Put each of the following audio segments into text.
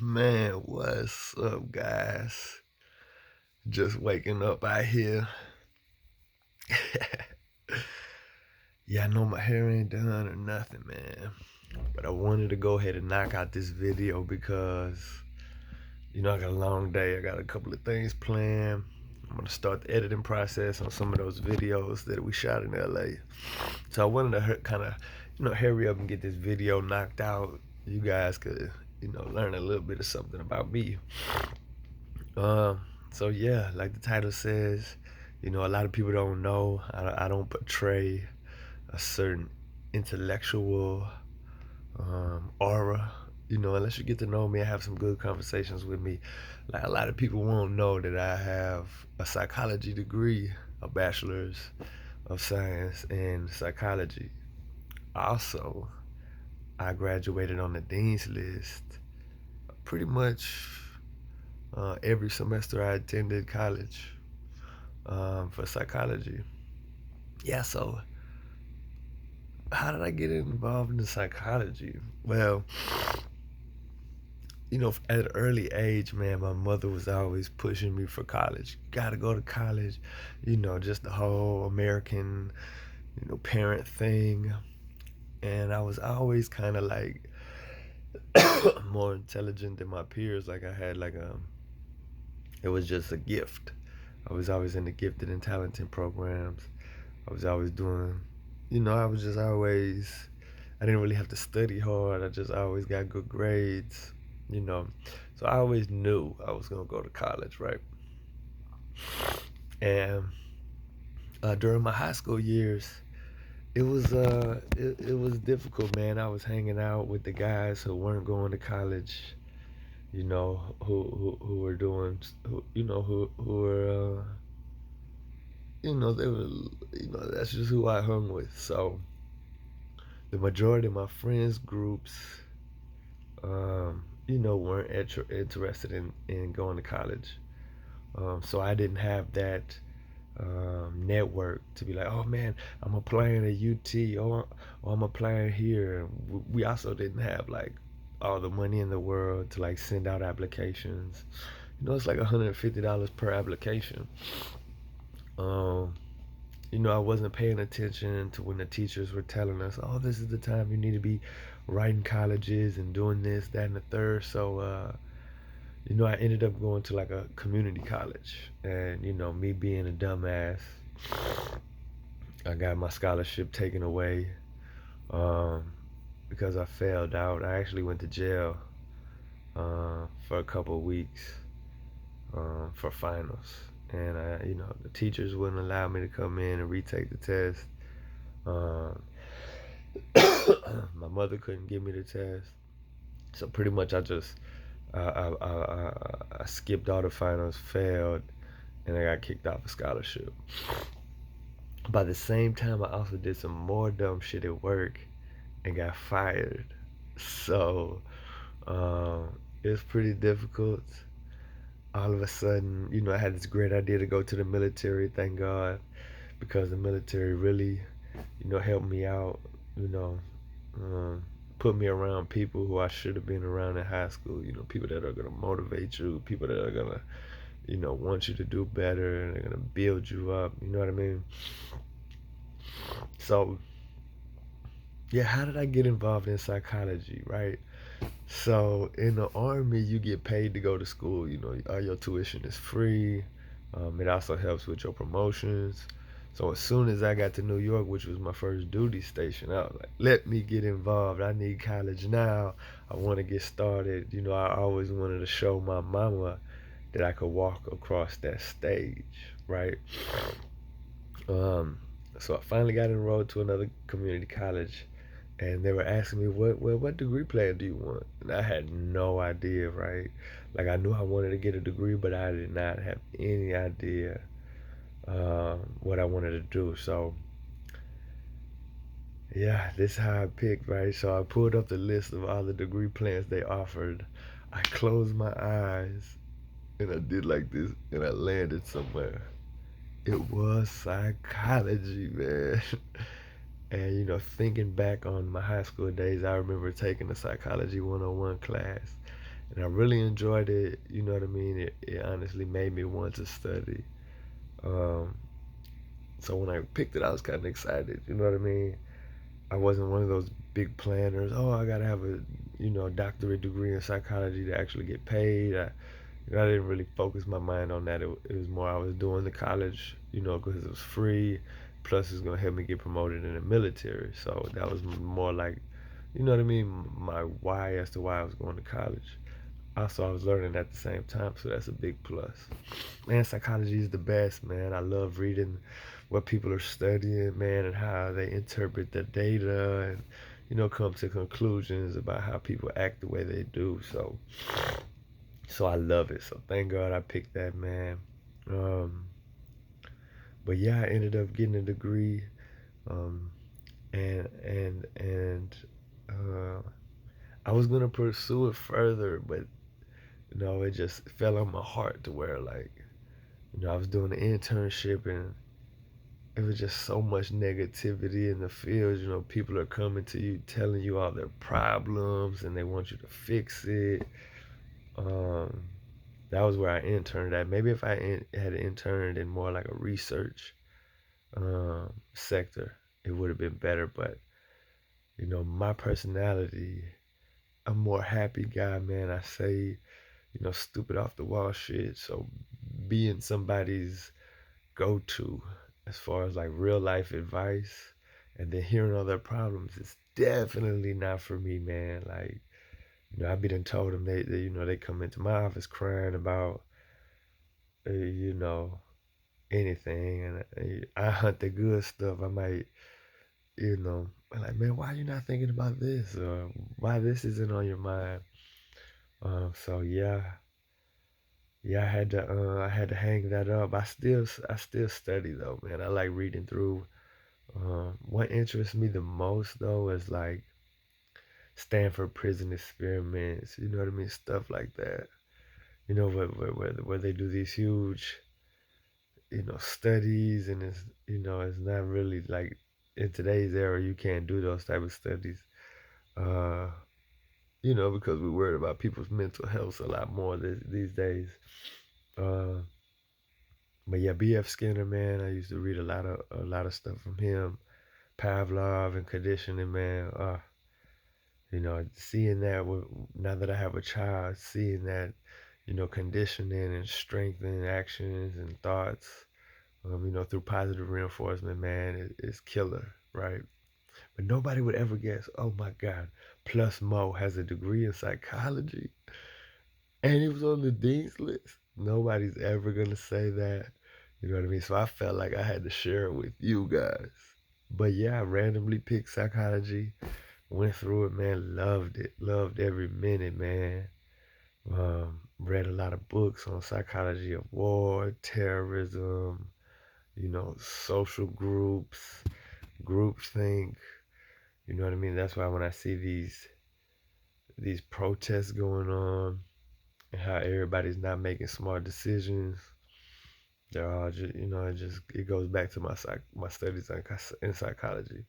Man, what's up, guys? Just waking up out here. Yeah, I know my hair ain't done or nothing, man. But I wanted to go ahead and knock out this video because, I got a long day. I got a couple of things planned. I'm gonna start the editing process on some of those videos that we shot in LA. So I wanted to kind of, hurry up and get this video knocked out. You guys could, learn a little bit of something about me. Um, so yeah, like the title says, a lot of people don't know. I don't portray a certain intellectual aura. Unless you get to know me and have some good conversations with me. Like a lot of people won't know that I have a psychology degree, a bachelor's of science in psychology. Also, I graduated on the dean's list pretty much every semester I attended college for psychology. Yeah, so how did I get involved in psychology? Well, at an early age, man, my mother was always pushing me for college. You gotta go to college, just the whole American, parent thing. And I was always kind of like more intelligent than my peers. Like I had it was just a gift. I was always in the gifted and talented programs. I was always doing, I was just always, I didn't really have to study hard. I just always got good grades, you know. So I always knew I was going to go to college, right? And during my high school years, it was difficult, man. I was hanging out with the guys who weren't going to college, who were doing, who were, they were, that's just who I hung with. So the majority of my friends groups, weren't interested in going to college. So I didn't have that network to be like, oh man, I'm applying at UT or I'm applying here. We also didn't have like all the money in the world to like send out applications. It's like $150 per application. Um, I wasn't paying attention to when the teachers were telling us, oh, this is the time you need to be writing colleges and doing this, that, and the third. So, I ended up going to like a community college. And, me being a dumbass, I got my scholarship taken away um, because I failed out. I actually went to jail for a couple of weeks for finals. And, the teachers wouldn't allow me to come in and retake the test. Um, my mother couldn't give me the test, so pretty much I skipped all the finals, failed, and I got kicked off a scholarship. By the same time, I also did some more dumb shit at work and got fired. So it's pretty difficult. All of a sudden, I had this great idea to go to the military. Thank God, because the military really, helped me out. You know, um, put me around people who I should have been around in high school. People that are gonna motivate you, people that are gonna, want you to do better, and they're gonna build you up. You know what I mean? So, yeah, how did I get involved in psychology, right? So, in the army, you get paid to go to school. All your tuition is free. It also helps with your promotions. So as soon as I got to New York, which was my first duty station, I was like, let me get involved. I need college now. I want to get started. I always wanted to show my mama that I could walk across that stage, right? Um, so I finally got enrolled to another community college, and they were asking me, what degree plan do you want? And I had no idea, right? Like I knew I wanted to get a degree, but I did not have any idea what I wanted to do. So yeah, this is how I picked, right? So I pulled up the list of all the degree plans they offered. I closed my eyes and I did like this and I landed somewhere. It was psychology, man. And thinking back on my high school days, I remember taking a psychology 101 class. and I really enjoyed it. You know what I mean? It honestly made me want to study. Um, so when I picked it, I was kind of excited. You know what I mean? I wasn't one of those big planners. Oh, I gotta have a doctorate degree in psychology to actually get paid. I didn't really focus my mind on that. It was more I was doing the college, because it was free. Plus, it's gonna help me get promoted in the military. So that was more like, you know what I mean, my why as to why I was going to college. Also, I was learning at the same time, so that's a big plus. Man, psychology is the best, man. I love reading what people are studying, man, and how they interpret the data and, come to conclusions about how people act the way they do. So I love it. So thank God I picked that, man. Um, but yeah, I ended up getting a degree, um, and uh, I was gonna pursue it further, but it just fell on my heart to where like, I was doing an internship and it was just so much negativity in the field. People are coming to you telling you all their problems and they want you to fix it. Um, that was where I interned at. Maybe if had interned in more like a research sector, it would have been better. But my personality, I'm more happy guy, man. I say, stupid off the wall shit. So being somebody's go to as far as like real life advice and then hearing all their problems is definitely not for me, man. Like, I be done told them they come into my office crying about, you know, anything. And I hunt the good stuff. I might, I'm like, man, why you not thinking about this? Or why this isn't on your mind? So yeah, I had to hang that up. I still study though, man. I like reading through. What interests me the most though is like Stanford prison experiments. You know what I mean? Stuff like that. Where they do these huge, studies, and it's not really like in today's era you can't do those type of studies. Uh, because we're worried about people's mental health a lot more these days. Uh, but yeah, B.F. Skinner, man, I used to read a lot of stuff from him. Pavlov and conditioning, man. Seeing that now that I have a child, seeing that, conditioning and strengthening actions and thoughts, through positive reinforcement, man, is killer, right? But nobody would ever guess, oh my God, Plus Mo has a degree in psychology and he was on the Dean's list. Nobody's ever gonna say that. You know what I mean? So I felt like I had to share it with you guys. But yeah, I randomly picked psychology. Went through it, man. Loved it. Loved every minute, man. Read a lot of books on psychology of war, terrorism, social groups, groupthink. You know what I mean? That's why when I see these protests going on and how everybody's not making smart decisions, they're all just, it goes back to my studies in psychology.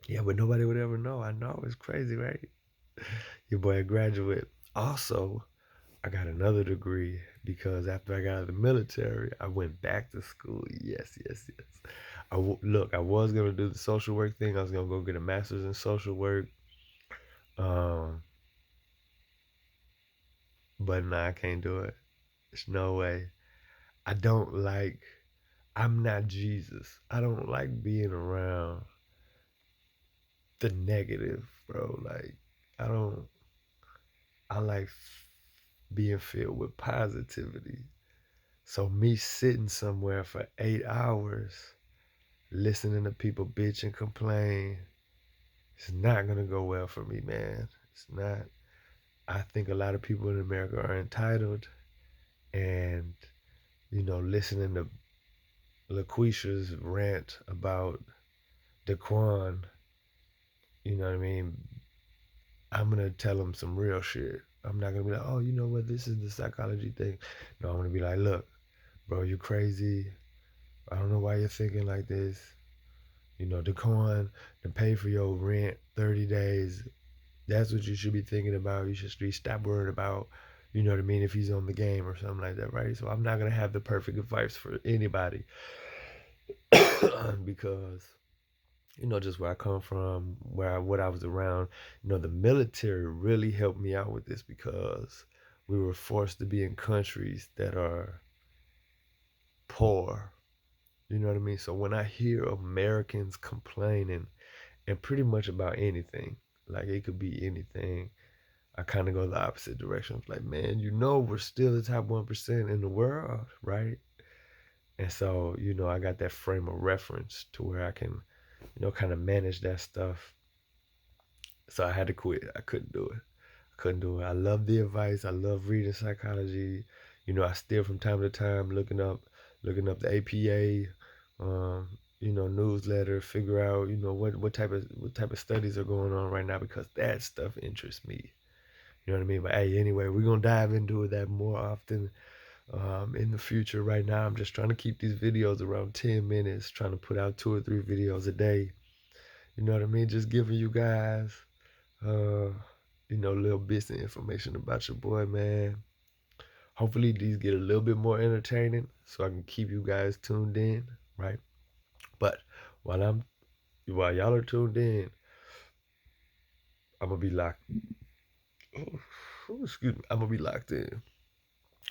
Yeah, but nobody would ever know. I know it's crazy, right? Your boy a graduate. Also, I got another degree because after I got out of the military, I went back to school. Yes, yes, yes. Look, I was gonna do the social work thing. I was gonna go get a master's in social work. Um, but nah, I can't do it. There's no way. I don't like. I'm not Jesus. I don't like being around the negative, bro. Like, I don't. I like being filled with positivity. So me sitting somewhere for 8 hours listening to people bitch and complain, it's not gonna go well for me, man. It's not. I think a lot of people in America are entitled, and listening to LaQuisha's rant about Daquan, you know what I mean. I'm gonna tell him some real shit. I'm not gonna be like, oh, you know what, this is the psychology thing. No, I'm gonna be like, look, bro, you crazy. I don't know why you're thinking like this. Daquan, to pay for your rent 30 days That's what you should be thinking about. You should be stop worrying about, you know what I mean, if he's on the game or something like that, right? So I'm not gonna have the perfect advice for anybody because just where I come from, what I was around, the military really helped me out with this because we were forced to be in countries that are poor. You know what I mean? So when I hear Americans complaining and pretty much about anything, like it could be anything, I kind of go the opposite direction. It's like, man, we're still the top 1% in the world, right? And so, I got that frame of reference to where I can, kind of manage that stuff. So I had to quit. I couldn't do it. I couldn't do it. I love the advice. I love reading psychology. I still from time to time looking up the APA, newsletter, figure out, what type of studies are going on right now because that stuff interests me. You know what I mean? But hey, anyway, we're gonna dive into that more often in the future. Right now, I'm just trying to keep these videos around 10 minutes, trying to put out 2 or 3 videos a day. You know what I mean? Just giving you guys, uh, little bits of information about your boy, man. Hopefully, these get a little bit more entertaining, so I can keep you guys tuned in, right? But while I'm while y'all are tuned in, I'm gonna be locked. Oh, excuse me. I'm gonna be locked in.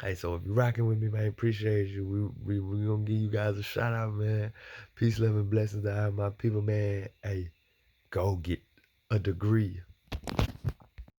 Hey, so if you're rocking with me, man, appreciate you. We gonna give you guys a shout out, man. Peace, love, and blessings to all my people, man. Hey, go get a degree.